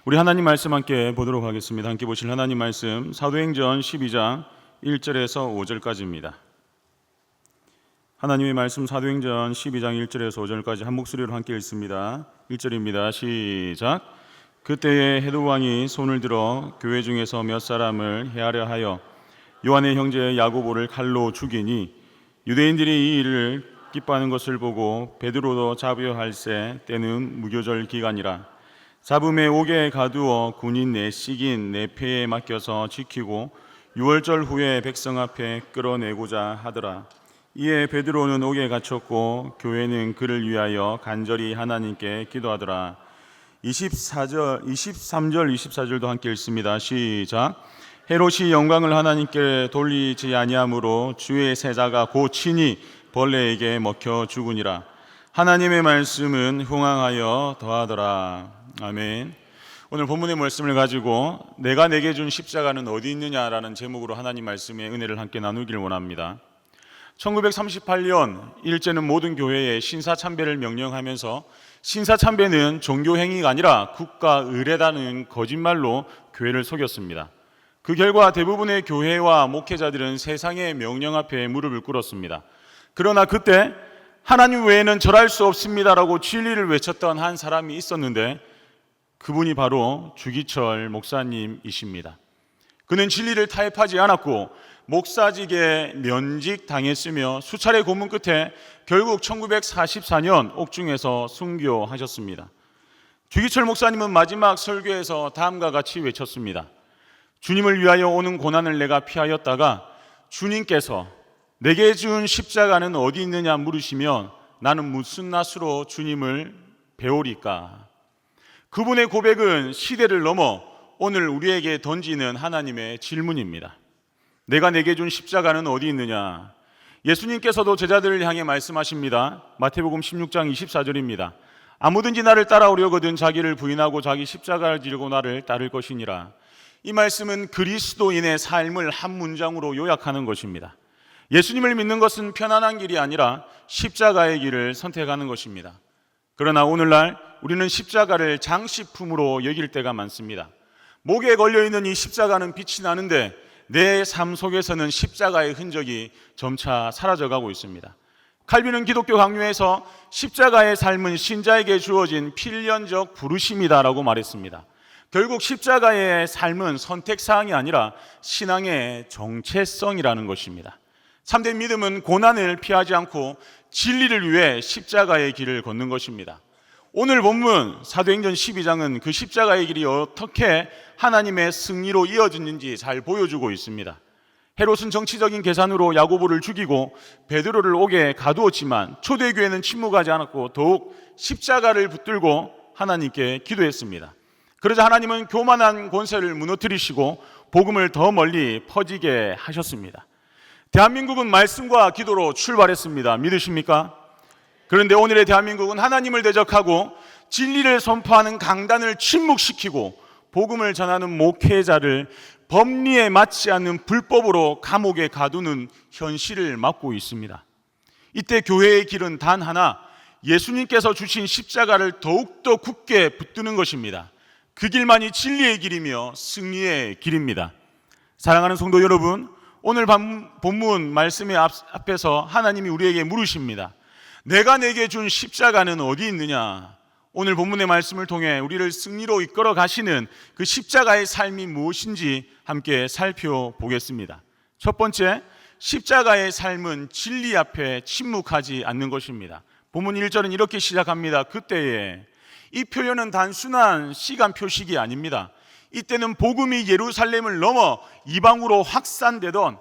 우리 하나님 말씀 함께 보도록 하겠습니다. 함께 보실 하나님 말씀 사도행전 12장 1절에서 5절까지입니다. 하나님의 말씀 사도행전 12장 1절에서 5절까지 한 목소리로 함께 읽습니다. 1절입니다. 시작. 그때에 헤롯 왕이 손을 들어 교회 중에서 몇 사람을 해하려 하여 요한의 형제 야고보를 칼로 죽이니 유대인들이 이 일을 기뻐하는 것을 보고 베드로도 잡으려 할새 때는 무교절 기간이라 잡음에 옥에 가두어 군인 내식인 내패에 맡겨서 지키고 6월절 후에 백성 앞에 끌어내고자 하더라. 이에 베드로는 옥에 갇혔고 교회는 그를 위하여 간절히 하나님께 기도하더라. 23절 24절도 함께 읽습니다. 시작. 헤롯이 영광을 하나님께 돌리지 아니하므로 주의 세자가 곧 친히 벌레에게 먹혀 죽으니라. 하나님의 말씀은 흥황하여 더하더라. 아멘. 오늘 본문의 말씀을 가지고 내가 내게 준 십자가는 어디 있느냐라는 제목으로 하나님 말씀의 은혜를 함께 나누기를 원합니다. 1938년 일제는 모든 교회에 신사참배를 명령하면서 신사참배는 종교행위가 아니라 국가 의례다는 거짓말로 교회를 속였습니다. 그 결과 대부분의 교회와 목회자들은 세상의 명령 앞에 무릎을 꿇었습니다. 그러나 그때 하나님 외에는 절할 수 없습니다라고 진리를 외쳤던 한 사람이 있었는데 그분이 바로 주기철 목사님이십니다. 그는 진리를 타협하지 않았고 목사직에 면직당했으며 수차례 고문 끝에 결국 1944년 옥중에서 순교하셨습니다. 주기철 목사님은 마지막 설교에서 다음과 같이 외쳤습니다. 주님을 위하여 오는 고난을 내가 피하였다가 주님께서 내게 준 십자가는 어디 있느냐 물으시면 나는 무슨 낯으로 주님을 배우리까? 그분의 고백은 시대를 넘어 오늘 우리에게 던지는 하나님의 질문입니다. 내가 내게 준 십자가는 어디 있느냐? 예수님께서도 제자들을 향해 말씀하십니다. 마태복음 16장 24절입니다. 아무든지 나를 따라오려거든 자기를 부인하고 자기 십자가를 지고 나를 따를 것이니라. 이 말씀은 그리스도인의 삶을 한 문장으로 요약하는 것입니다. 예수님을 믿는 것은 편안한 길이 아니라 십자가의 길을 선택하는 것입니다. 그러나 오늘날 우리는 십자가를 장식품으로 여길 때가 많습니다. 목에 걸려있는 이 십자가는 빛이 나는데 내 삶 속에서는 십자가의 흔적이 점차 사라져가고 있습니다. 칼빈은 기독교 강요에서 십자가의 삶은 신자에게 주어진 필연적 부르심이다라고 말했습니다. 결국 십자가의 삶은 선택사항이 아니라 신앙의 정체성이라는 것입니다. 참된 믿음은 고난을 피하지 않고 진리를 위해 십자가의 길을 걷는 것입니다. 오늘 본문 사도행전 12장은 그 십자가의 길이 어떻게 하나님의 승리로 이어졌는지 잘 보여주고 있습니다. 헤롯은 정치적인 계산으로 야고보를 죽이고 베드로를 옥에 가두었지만 초대교회는 침묵하지 않았고 더욱 십자가를 붙들고 하나님께 기도했습니다. 그러자 하나님은 교만한 권세를 무너뜨리시고 복음을 더 멀리 퍼지게 하셨습니다. 대한민국은 말씀과 기도로 출발했습니다. 믿으십니까? 그런데 오늘의 대한민국은 하나님을 대적하고 진리를 선포하는 강단을 침묵시키고 복음을 전하는 목회자를 법리에 맞지 않는 불법으로 감옥에 가두는 현실을 맞고 있습니다. 이때 교회의 길은 단 하나, 예수님께서 주신 십자가를 더욱더 굳게 붙드는 것입니다. 그 길만이 진리의 길이며 승리의 길입니다. 사랑하는 성도 여러분, 오늘 본문 말씀의 앞에서 하나님이 우리에게 물으십니다. 내가 내게 준 십자가는 어디 있느냐? 오늘 본문의 말씀을 통해 우리를 승리로 이끌어 가시는 그 십자가의 삶이 무엇인지 함께 살펴보겠습니다. 첫 번째, 십자가의 삶은 진리 앞에 침묵하지 않는 것입니다. 본문 1절은 이렇게 시작합니다. 그때에. 이 표현은 단순한 시간 표식이 아닙니다. 이때는 복음이 예루살렘을 넘어 이방으로 확산되던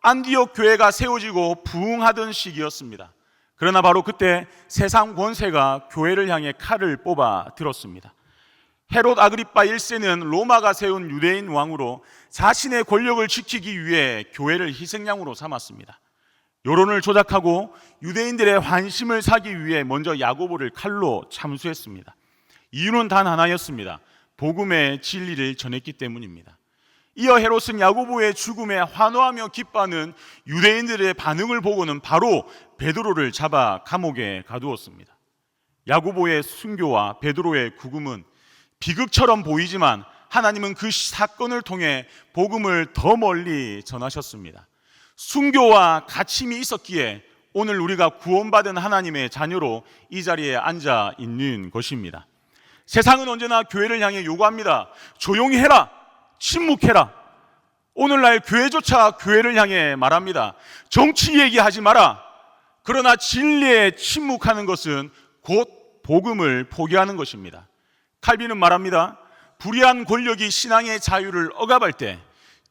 안디옥 교회가 세워지고 부흥하던 시기였습니다. 그러나 바로 그때 세상 권세가 교회를 향해 칼을 뽑아 들었습니다. 헤롯 아그리파 1세는 로마가 세운 유대인 왕으로 자신의 권력을 지키기 위해 교회를 희생양으로 삼았습니다. 여론을 조작하고 유대인들의 환심을 사기 위해 먼저 야고보를 칼로 참수했습니다. 이유는 단 하나였습니다. 복음의 진리를 전했기 때문입니다. 이어 헤롯은 야고보의 죽음에 환호하며 기뻐하는 유대인들의 반응을 보고는 바로 베드로를 잡아 감옥에 가두었습니다. 야고보의 순교와 베드로의 구금은 비극처럼 보이지만 하나님은 그 사건을 통해 복음을 더 멀리 전하셨습니다. 순교와 갇힘이 있었기에 오늘 우리가 구원받은 하나님의 자녀로 이 자리에 앉아 있는 것입니다. 세상은 언제나 교회를 향해 요구합니다. 조용히 해라, 침묵해라. 오늘날 교회조차 교회를 향해 말합니다. 정치 얘기하지 마라. 그러나 진리에 침묵하는 것은 곧 복음을 포기하는 것입니다. 칼빈은 말합니다. 불의한 권력이 신앙의 자유를 억압할 때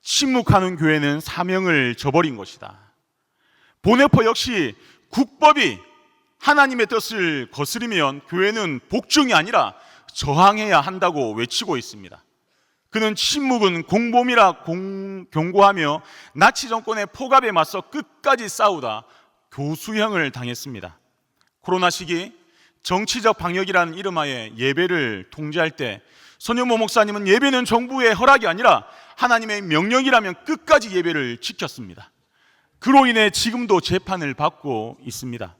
침묵하는 교회는 사명을 저버린 것이다. 보네포 역시 국법이 하나님의 뜻을 거스르면 교회는 복종이 아니라 저항해야 한다고 외치고 있습니다. 그는 침묵은 공범이라 경고하며 나치 정권의 포갑에 맞서 끝까지 싸우다 교수형을 당했습니다. 코로나 시기 정치적 방역이라는 이름하에 예배를 통제할 때 손현모 목사님은 예배는 정부의 허락이 아니라 하나님의 명령이라면 끝까지 예배를 지켰습니다. 그로 인해 지금도 재판을 받고 있습니다.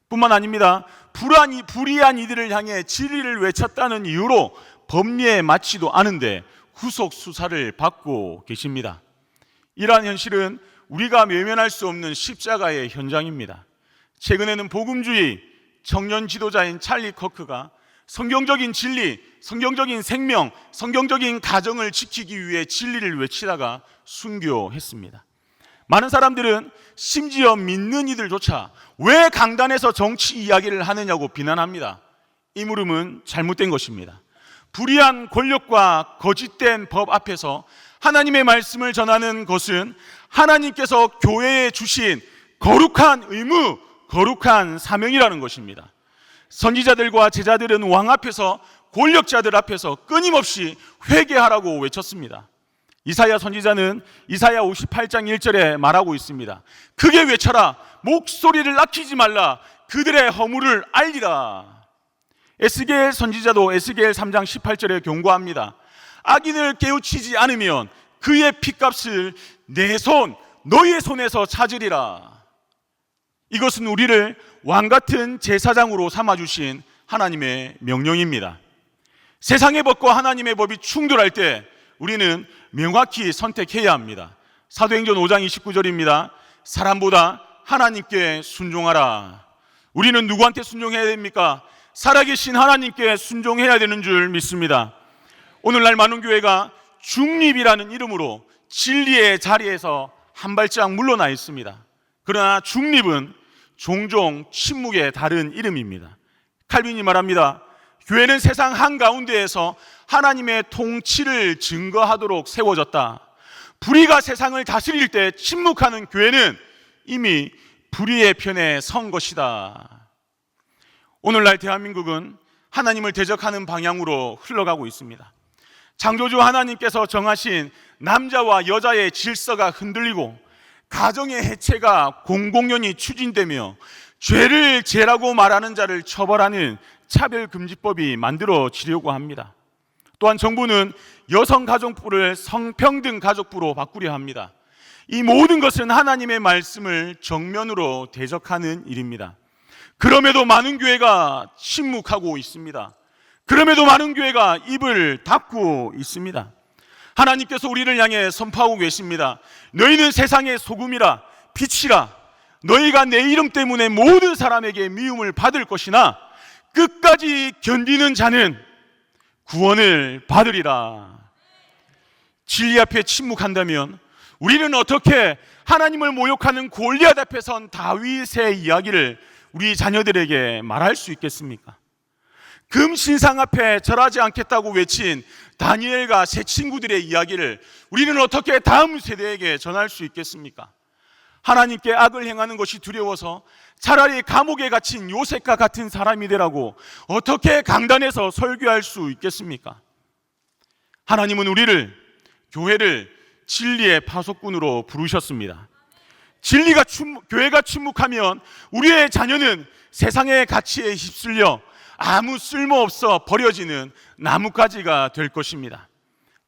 뿐만 아닙니다. 불의한 이들을 향해 진리를 외쳤다는 이유로 법리에 맞지도 않은데 구속 수사를 받고 계십니다. 이러한 현실은 우리가 외면할 수 없는 십자가의 현장입니다. 최근에는 복음주의 청년 지도자인 찰리 커크가 성경적인 진리, 성경적인 생명, 성경적인 가정을 지키기 위해 진리를 외치다가 순교했습니다. 많은 사람들은 심지어 믿는 이들조차 왜 강단에서 정치 이야기를 하느냐고 비난합니다. 이 물음은 잘못된 것입니다. 불의한 권력과 거짓된 법 앞에서 하나님의 말씀을 전하는 것은 하나님께서 교회에 주신 거룩한 의무, 거룩한 사명이라는 것입니다. 선지자들과 제자들은 왕 앞에서 권력자들 앞에서 끊임없이 회개하라고 외쳤습니다. 이사야 선지자는 이사야 58장 1절에 말하고 있습니다. 크게 외쳐라, 목소리를 낮추지 말라, 그들의 허물을 알리라. 에스겔 선지자도 에스겔 3장 18절에 경고합니다. 악인을 깨우치지 않으면 그의 핏값을 내 손, 너희의 손에서 찾으리라. 이것은 우리를 왕같은 제사장으로 삼아주신 하나님의 명령입니다. 세상의 법과 하나님의 법이 충돌할 때 우리는 명확히 선택해야 합니다. 사도행전 5장 29절입니다. 사람보다 하나님께 순종하라. 우리는 누구한테 순종해야 됩니까? 살아계신 하나님께 순종해야 되는 줄 믿습니다. 오늘날 많은 교회가 중립이라는 이름으로 진리의 자리에서 한 발짝 물러나 있습니다. 그러나 중립은 종종 침묵의 다른 이름입니다. 칼빈이 말합니다. 교회는 세상 한가운데에서 하나님의 통치를 증거하도록 세워졌다. 불의가 세상을 다스릴 때 침묵하는 교회는 이미 불의의 편에 선 것이다. 오늘날 대한민국은 하나님을 대적하는 방향으로 흘러가고 있습니다. 창조주 하나님께서 정하신 남자와 여자의 질서가 흔들리고 가정의 해체가 공공연히 추진되며 죄를 죄라고 말하는 자를 처벌하는 차별금지법이 만들어지려고 합니다. 또한 정부는 여성가족부를 성평등가족부로 바꾸려 합니다. 이 모든 것은 하나님의 말씀을 정면으로 대적하는 일입니다. 그럼에도 많은 교회가 침묵하고 있습니다. 그럼에도 많은 교회가 입을 닫고 있습니다. 하나님께서 우리를 향해 선포하고 계십니다. 너희는 세상의 소금이라 빛이라. 너희가 내 이름 때문에 모든 사람에게 미움을 받을 것이나 끝까지 견디는 자는 구원을 받으리라. 진리 앞에 침묵한다면 우리는 어떻게 하나님을 모욕하는 골리앗 앞에 선 다윗의 이야기를 우리 자녀들에게 말할 수 있겠습니까? 금신상 앞에 절하지 않겠다고 외친 다니엘과 세 친구들의 이야기를 우리는 어떻게 다음 세대에게 전할 수 있겠습니까? 하나님께 악을 행하는 것이 두려워서 차라리 감옥에 갇힌 요셉과 같은 사람이 되라고 어떻게 강단에서 설교할 수 있겠습니까? 하나님은 우리를, 교회를 진리의 파수꾼으로 부르셨습니다. 교회가 침묵하면 우리의 자녀는 세상의 가치에 휩쓸려 아무 쓸모없어 버려지는 나뭇가지가 될 것입니다.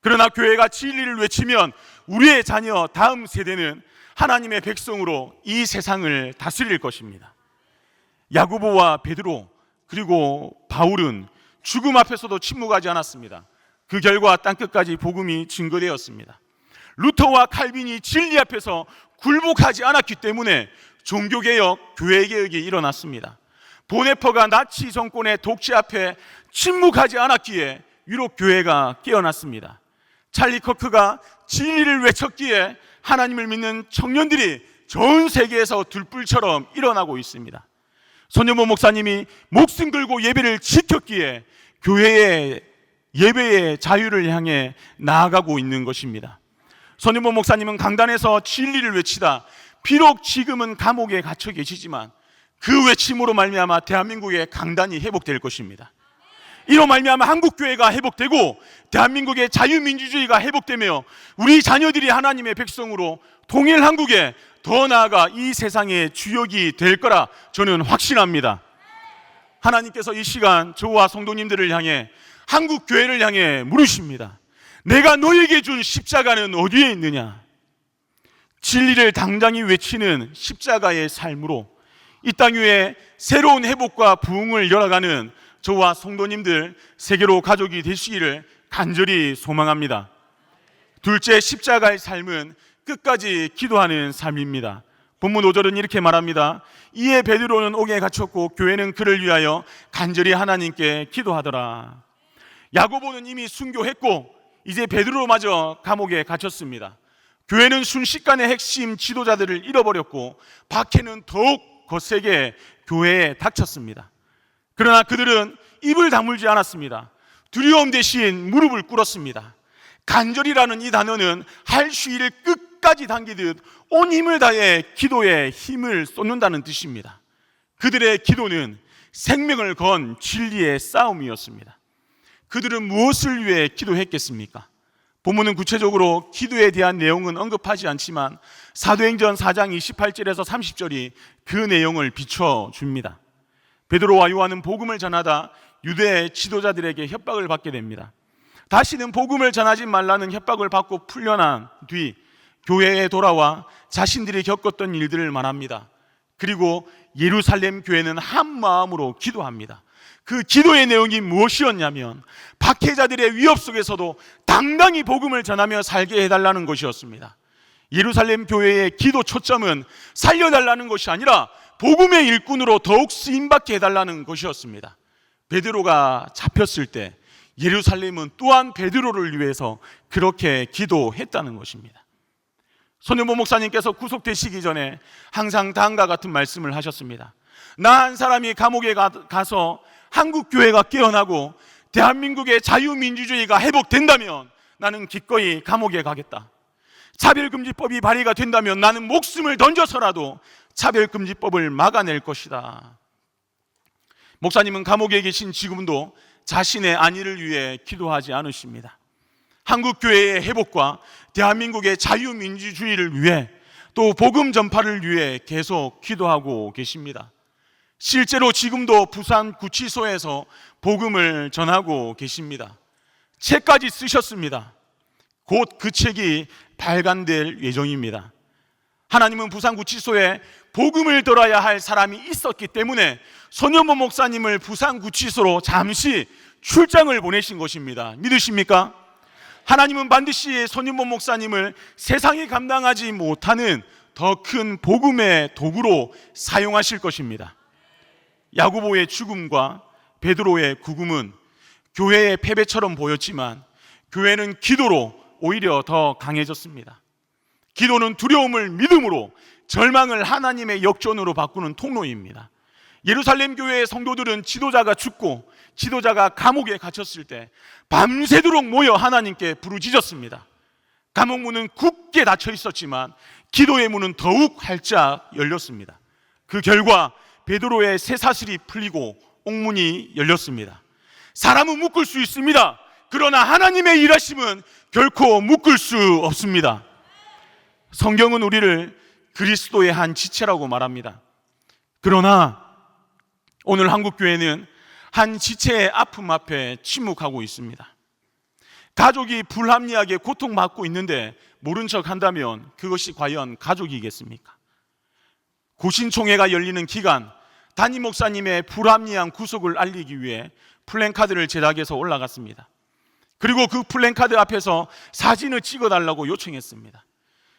그러나 교회가 진리를 외치면 우리의 자녀 다음 세대는 하나님의 백성으로 이 세상을 다스릴 것입니다. 야고보와 베드로 그리고 바울은 죽음 앞에서도 침묵하지 않았습니다. 그 결과 땅끝까지 복음이 증거되었습니다. 루터와 칼빈이 진리 앞에서 굴복하지 않았기 때문에 종교개혁, 교회개혁이 일어났습니다. 보네퍼가 나치 정권의 독재 앞에 침묵하지 않았기에 유럽 교회가 깨어났습니다. 찰리 커크가 진리를 외쳤기에 하나님을 믿는 청년들이 전 세계에서 들불처럼 일어나고 있습니다. 손여보 목사님이 목숨 걸고 예배를 지켰기에 교회의 예배의 자유를 향해 나아가고 있는 것입니다. 손여보 목사님은 강단에서 진리를 외치다 비록 지금은 감옥에 갇혀 계시지만 그 외침으로 말미암아 대한민국의 강단이 회복될 것입니다. 이로 말미암아 한국교회가 회복되고 대한민국의 자유민주주의가 회복되며 우리 자녀들이 하나님의 백성으로 통일 한국에 더 나아가 이 세상의 주역이 될 거라 저는 확신합니다. 하나님께서 이 시간 저와 성도님들을 향해 한국교회를 향해 물으십니다. 내가 너에게 준 십자가는 어디에 있느냐? 진리를 당당히 외치는 십자가의 삶으로 이 땅 위에 새로운 회복과 부흥을 열어가는 저와 성도님들 세계로 가족이 되시기를 간절히 소망합니다. 둘째, 십자가의 삶은 끝까지 기도하는 삶입니다. 본문 5절은 이렇게 말합니다. 이에 베드로는 옥에 갇혔고 교회는 그를 위하여 간절히 하나님께 기도하더라. 야고보는 이미 순교했고 이제 베드로마저 감옥에 갇혔습니다. 교회는 순식간에 핵심 지도자들을 잃어버렸고 박해는 더욱 거세게 교회에 닥쳤습니다. 그러나 그들은 입을 다물지 않았습니다. 두려움 대신 무릎을 꿇었습니다. 간절이라는 이 단어는 할 수 일을 끝까지 당기듯 온 힘을 다해 기도에 힘을 쏟는다는 뜻입니다. 그들의 기도는 생명을 건 진리의 싸움이었습니다. 그들은 무엇을 위해 기도했겠습니까? 본문은 구체적으로 기도에 대한 내용은 언급하지 않지만 사도행전 4장 28절에서 30절이 그 내용을 비춰줍니다. 베드로와 요한은 복음을 전하다 유대 지도자들에게 협박을 받게 됩니다. 다시는 복음을 전하지 말라는 협박을 받고 풀려난 뒤 교회에 돌아와 자신들이 겪었던 일들을 말합니다. 그리고 예루살렘 교회는 한 마음으로 기도합니다. 그 기도의 내용이 무엇이었냐면 박해자들의 위협 속에서도 당당히 복음을 전하며 살게 해달라는 것이었습니다. 예루살렘 교회의 기도 초점은 살려달라는 것이 아니라 복음의 일꾼으로 더욱 쓰임받게 해달라는 것이었습니다. 베드로가 잡혔을 때 예루살렘은 또한 베드로를 위해서 그렇게 기도했다는 것입니다. 손여보 목사님께서 구속되시기 전에 항상 다음과 같은 말씀을 하셨습니다. 나 한 사람이 감옥에 가서 한국교회가 깨어나고 대한민국의 자유민주주의가 회복된다면 나는 기꺼이 감옥에 가겠다. 차별금지법이 발의가 된다면 나는 목숨을 던져서라도 차별금지법을 막아낼 것이다. 목사님은 감옥에 계신 지금도 자신의 안위를 위해 기도하지 않으십니다. 한국교회의 회복과 대한민국의 자유민주주의를 위해 또 복음 전파를 위해 계속 기도하고 계십니다. 실제로 지금도 부산 구치소에서 복음을 전하고 계십니다. 책까지 쓰셨습니다. 곧 그 책이 발간될 예정입니다. 하나님은 부산 구치소에 복음을 들어야 할 사람이 있었기 때문에 손여보 목사님을 부산 구치소로 잠시 출장을 보내신 것입니다. 믿으십니까? 하나님은 반드시 손여보 목사님을 세상이 감당하지 못하는 더 큰 복음의 도구로 사용하실 것입니다. 야고보의 죽음과 베드로의 구금은 교회의 패배처럼 보였지만 교회는 기도로 오히려 더 강해졌습니다. 기도는 두려움을 믿음으로, 절망을 하나님의 역전으로 바꾸는 통로입니다. 예루살렘 교회의 성도들은 지도자가 죽고 지도자가 감옥에 갇혔을 때 밤새도록 모여 하나님께 부르짖었습니다. 감옥 문은 굳게 닫혀 있었지만 기도의 문은 더욱 활짝 열렸습니다. 그 결과 베드로의 쇠사슬이 풀리고 옥문이 열렸습니다. 사람은 묶을 수 있습니다. 그러나 하나님의 일하심은 결코 묶을 수 없습니다. 성경은 우리를 그리스도의 한 지체라고 말합니다. 그러나 오늘 한국교회는 한 지체의 아픔 앞에 침묵하고 있습니다. 가족이 불합리하게 고통받고 있는데 모른 척 한다면 그것이 과연 가족이겠습니까? 고신총회가 열리는 기간 담임 목사님의 불합리한 구속을 알리기 위해 플랜카드를 제작해서 올라갔습니다. 그리고 그 플랜카드 앞에서 사진을 찍어달라고 요청했습니다.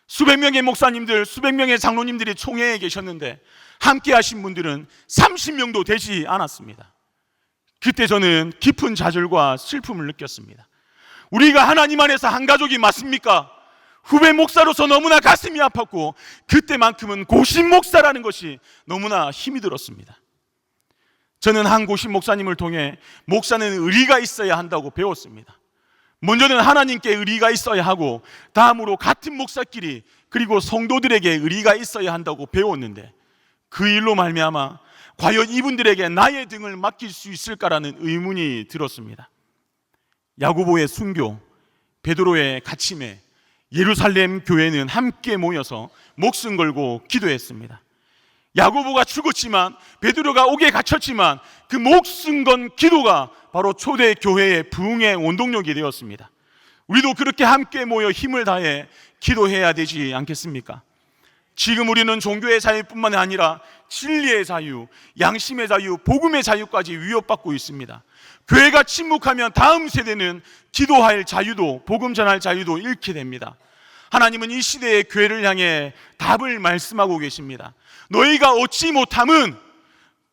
수백 명의 목사님들, 수백 명의 장로님들이 총회에 계셨는데 함께 하신 분들은 30명도 되지 않았습니다. 그때 저는 깊은 좌절과 슬픔을 느꼈습니다. 우리가 하나님 안에서 한 가족이 맞습니까? 후배 목사로서 너무나 가슴이 아팠고 그때만큼은 고신 목사라는 것이 너무나 힘이 들었습니다. 저는 한 고신 목사님을 통해 목사는 의리가 있어야 한다고 배웠습니다. 먼저는 하나님께 의리가 있어야 하고 다음으로 같은 목사끼리 그리고 성도들에게 의리가 있어야 한다고 배웠는데 그 일로 말미암아 과연 이분들에게 나의 등을 맡길 수 있을까라는 의문이 들었습니다. 야고보의 순교, 베드로의 갇힘에 예루살렘 교회는 함께 모여서 목숨 걸고 기도했습니다. 야고보가 죽었지만 베드로가 옥에 갇혔지만 그 목숨 건 기도가 바로 초대 교회의 부흥의 원동력이 되었습니다. 우리도 그렇게 함께 모여 힘을 다해 기도해야 되지 않겠습니까? 지금 우리는 종교의 자유뿐만 아니라 진리의 자유, 양심의 자유, 복음의 자유까지 위협받고 있습니다. 교회가 침묵하면 다음 세대는 기도할 자유도 복음 전할 자유도 잃게 됩니다. 하나님은 이 시대의 교회를 향해 답을 말씀하고 계십니다. 너희가 얻지 못함은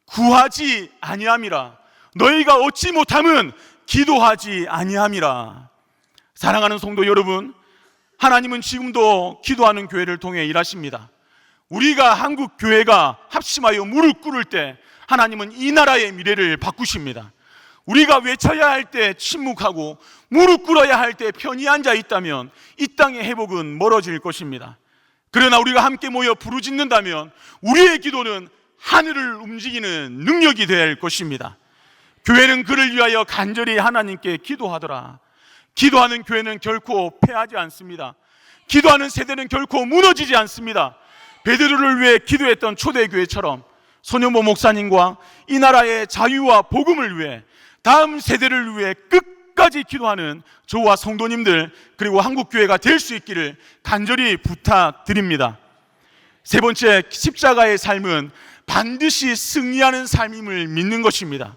구하지 아니함이라. 너희가 얻지 못함은 기도하지 아니함이라. 사랑하는 성도 여러분, 하나님은 지금도 기도하는 교회를 통해 일하십니다. 우리가 한국 교회가 합심하여 무릎 꿇을 때 하나님은 이 나라의 미래를 바꾸십니다. 우리가 외쳐야 할 때 침묵하고 무릎 꿇어야 할 때 편히 앉아 있다면 이 땅의 회복은 멀어질 것입니다. 그러나 우리가 함께 모여 부르짖는다면 우리의 기도는 하늘을 움직이는 능력이 될 것입니다. 교회는 그를 위하여 간절히 하나님께 기도하더라. 기도하는 교회는 결코 패하지 않습니다. 기도하는 세대는 결코 무너지지 않습니다. 베드로를 위해 기도했던 초대교회처럼 손영보 목사님과 이 나라의 자유와 복음을 위해 다음 세대를 위해 끝까지 기도하는 저와 성도님들 그리고 한국교회가 될 수 있기를 간절히 부탁드립니다. 세 번째, 십자가의 삶은 반드시 승리하는 삶임을 믿는 것입니다.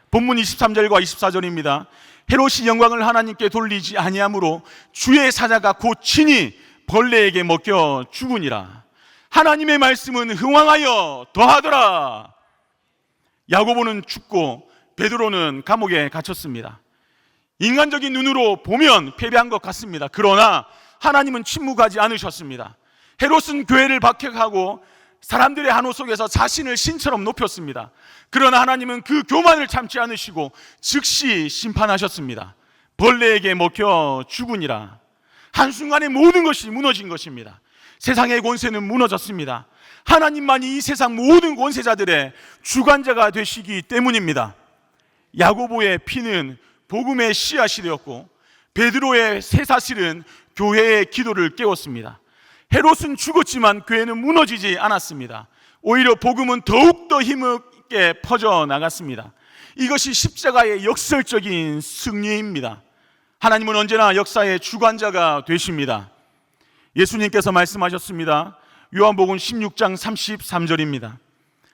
본문 23절과 24절입니다. 헤롯이 영광을 하나님께 돌리지 아니하므로 주의 사자가 곧 친히 벌레에게 먹혀 죽으니라. 하나님의 말씀은 흥왕하여 더하더라. 야고보는 죽고 베드로는 감옥에 갇혔습니다. 인간적인 눈으로 보면 패배한 것 같습니다. 그러나 하나님은 침묵하지 않으셨습니다. 헤롯은 교회를 박해하고 사람들의 한호 속에서 자신을 신처럼 높였습니다. 그러나 하나님은 그 교만을 참지 않으시고 즉시 심판하셨습니다. 벌레에게 먹혀 죽으니라. 한순간에 모든 것이 무너진 것입니다. 세상의 권세는 무너졌습니다. 하나님만이 이 세상 모든 권세자들의 주관자가 되시기 때문입니다. 야고보의 피는 복음의 씨앗이 되었고 베드로의 쇠사슬은 교회의 기도를 깨웠습니다. 헤롯은 죽었지만 교회는 무너지지 않았습니다. 오히려 복음은 더욱더 힘있게 퍼져나갔습니다. 이것이 십자가의 역설적인 승리입니다. 하나님은 언제나 역사의 주관자가 되십니다. 예수님께서 말씀하셨습니다. 요한복음 16장 33절입니다.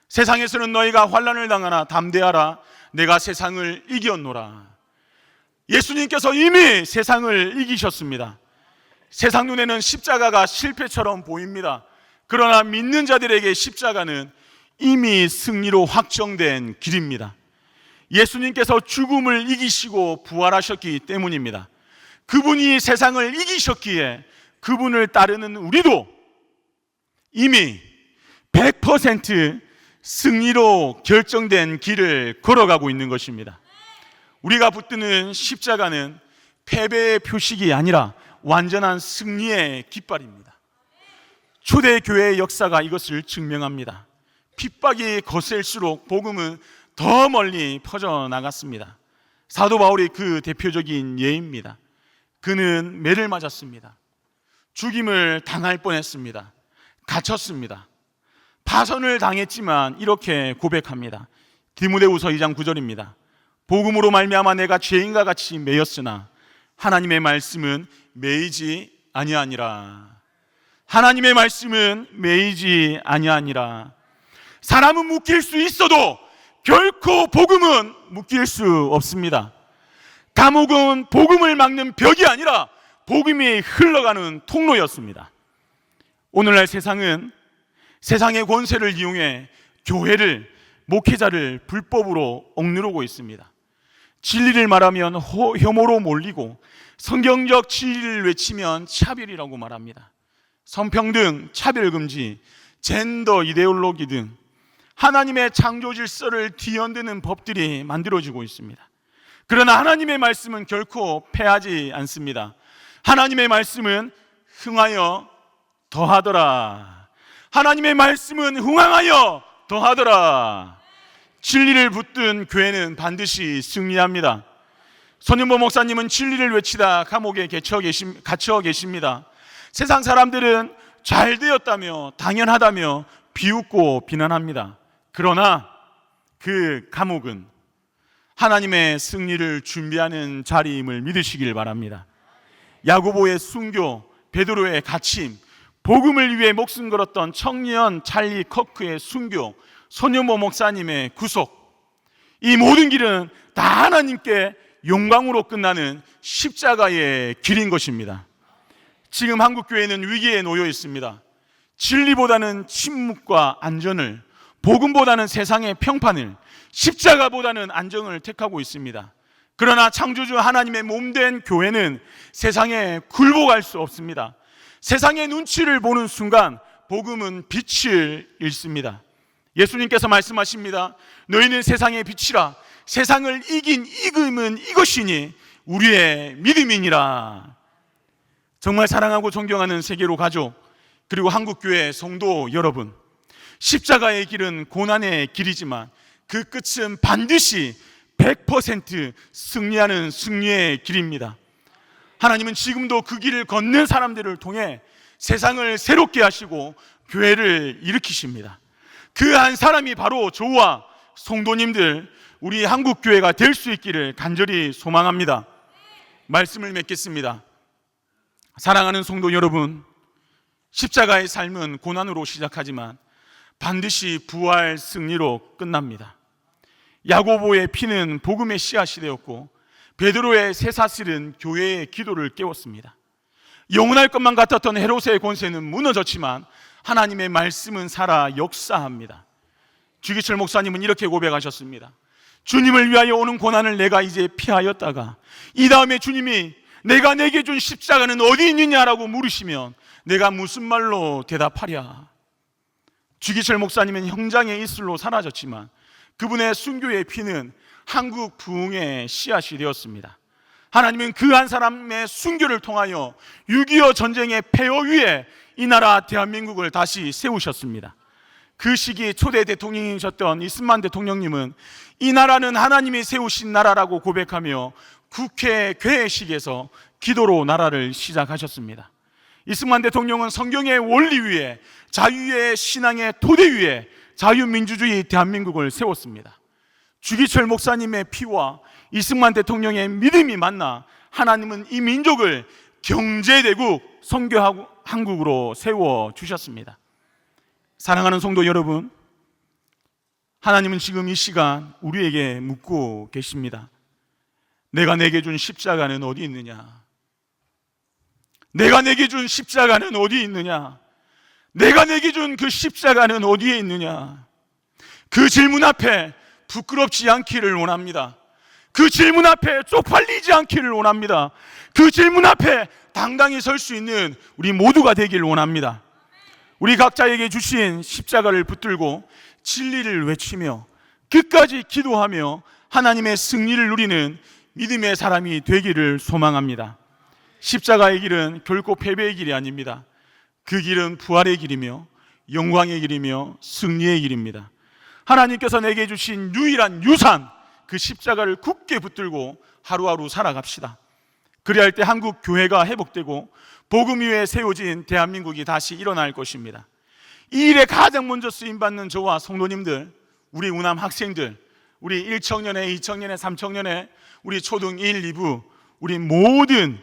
세상에서는 너희가 환난을 당하나 담대하라. 내가 세상을 이겼노라. 예수님께서 이미 세상을 이기셨습니다. 세상 눈에는 십자가가 실패처럼 보입니다. 그러나 믿는 자들에게 십자가는 이미 승리로 확정된 길입니다. 예수님께서 죽음을 이기시고 부활하셨기 때문입니다. 그분이 세상을 이기셨기에 그분을 따르는 우리도 이미 100% 승리로 결정된 길을 걸어가고 있는 것입니다. 우리가 붙드는 십자가는 패배의 표식이 아니라 완전한 승리의 깃발입니다. 초대교회의 역사가 이것을 증명합니다. 핍박이 거셀수록 복음은 더 멀리 퍼져나갔습니다. 사도 바울이 그 대표적인 예입니다. 그는 매를 맞았습니다. 죽임을 당할 뻔했습니다. 갇혔습니다. 파선을 당했지만 이렇게 고백합니다. 디모데후서 2장 9절입니다. 복음으로 말미암아 내가 죄인과 같이 매였으나 하나님의 말씀은 매이지 아니하니라. 하나님의 말씀은 매이지 아니하니라. 사람은 묶일 수 있어도 결코 복음은 묶일 수 없습니다. 감옥은 복음을 막는 벽이 아니라 복음이 흘러가는 통로였습니다. 오늘날 세상은 세상의 권세를 이용해 교회를, 목회자를 불법으로 억누르고 있습니다. 진리를 말하면 혐오로 몰리고 성경적 진리를 외치면 차별이라고 말합니다. 성평등, 차별금지, 젠더 이데올로기 등 하나님의 창조 질서를 뒤흔드는 법들이 만들어지고 있습니다. 그러나 하나님의 말씀은 결코 패하지 않습니다. 하나님의 말씀은 흥하여 더하더라. 하나님의 말씀은 흥하여 더하더라. 진리를 붙든 교회는 반드시 승리합니다. 손윤보 목사님은 진리를 외치다 감옥에 갇혀 계십니다. 세상 사람들은 잘 되었다며 당연하다며 비웃고 비난합니다. 그러나 그 감옥은 하나님의 승리를 준비하는 자리임을 믿으시길 바랍니다. 야고보의 순교, 베드로의 갇힘, 복음을 위해 목숨 걸었던 청년 찰리 커크의 순교, 손윤보 목사님의 구속, 이 모든 길은 다 하나님께 영광으로 끝나는 십자가의 길인 것입니다. 지금 한국교회는 위기에 놓여 있습니다. 진리보다는 침묵과 안전을, 복음보다는 세상의 평판을, 십자가보다는 안정을 택하고 있습니다. 그러나 창조주 하나님의 몸된 교회는 세상에 굴복할 수 없습니다. 세상의 눈치를 보는 순간 복음은 빛을 잃습니다. 예수님께서 말씀하십니다. 너희는 세상의 빛이라. 세상을 이긴 이금은 이것이니 우리의 믿음이니라. 정말 사랑하고 존경하는 세계로 가족, 그리고 한국교회 성도 여러분, 십자가의 길은 고난의 길이지만 그 끝은 반드시 100% 승리하는 승리의 길입니다. 하나님은 지금도 그 길을 걷는 사람들을 통해 세상을 새롭게 하시고 교회를 일으키십니다. 그 한 사람이 바로 저와 성도님들, 우리 한국교회가 될 수 있기를 간절히 소망합니다. 말씀을 맺겠습니다. 사랑하는 성도 여러분, 십자가의 삶은 고난으로 시작하지만 반드시 부활 승리로 끝납니다. 야고보의 피는 복음의 씨앗이 되었고 베드로의 쇠사슬은 교회의 기도를 깨웠습니다. 영원할 것만 같았던 헤롯의 권세는 무너졌지만 하나님의 말씀은 살아 역사합니다. 주기철 목사님은 이렇게 고백하셨습니다. 주님을 위하여 오는 고난을 내가 이제 피하였다가 이 다음에 주님이 내가 내게 준 십자가는 어디 있느냐라고 물으시면 내가 무슨 말로 대답하랴. 주기철 목사님은 형장의 이슬로 사라졌지만 그분의 순교의 피는 한국 부흥의 씨앗이 되었습니다. 하나님은 그 한 사람의 순교를 통하여 6.25 전쟁의 폐허 위에 이 나라 대한민국을 다시 세우셨습니다. 그 시기 초대 대통령이셨던 이승만 대통령님은 이 나라는 하나님이 세우신 나라라고 고백하며 국회 개회식에서 기도로 나라를 시작하셨습니다. 이승만 대통령은 성경의 원리 위에, 자유의 신앙의 토대 위에 자유민주주의 대한민국을 세웠습니다. 주기철 목사님의 피와 이승만 대통령의 믿음이 만나 하나님은 이 민족을 경제대국, 선교 한국으로 세워주셨습니다. 사랑하는 성도 여러분, 하나님은 지금 이 시간 우리에게 묻고 계십니다. 내가 내게 준 십자가는 어디 있느냐? 내가 내게 준 십자가는 어디 있느냐? 내가 내게 준 그 십자가는 어디에 있느냐? 그 질문 앞에 부끄럽지 않기를 원합니다. 그 질문 앞에 쪽팔리지 않기를 원합니다. 그 질문 앞에 당당히 설 수 있는 우리 모두가 되기를 원합니다. 우리 각자에게 주신 십자가를 붙들고 진리를 외치며 끝까지 기도하며 하나님의 승리를 누리는 믿음의 사람이 되기를 소망합니다. 십자가의 길은 결코 패배의 길이 아닙니다. 그 길은 부활의 길이며 영광의 길이며 승리의 길입니다. 하나님께서 내게 주신 유일한 유산, 그 십자가를 굳게 붙들고 하루하루 살아갑시다. 그래야 할 때 한국 교회가 회복되고 복음 위에 세워진 대한민국이 다시 일어날 것입니다. 이 일에 가장 먼저 쓰임받는 저와 성도님들, 우리 우남 학생들, 우리 1청년회, 2청년회, 3청년회, 우리 초등 1, 2부, 우리 모든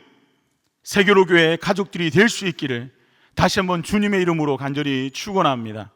세교로교회 가족들이 될 수 있기를 다시 한번 주님의 이름으로 간절히 축원합니다.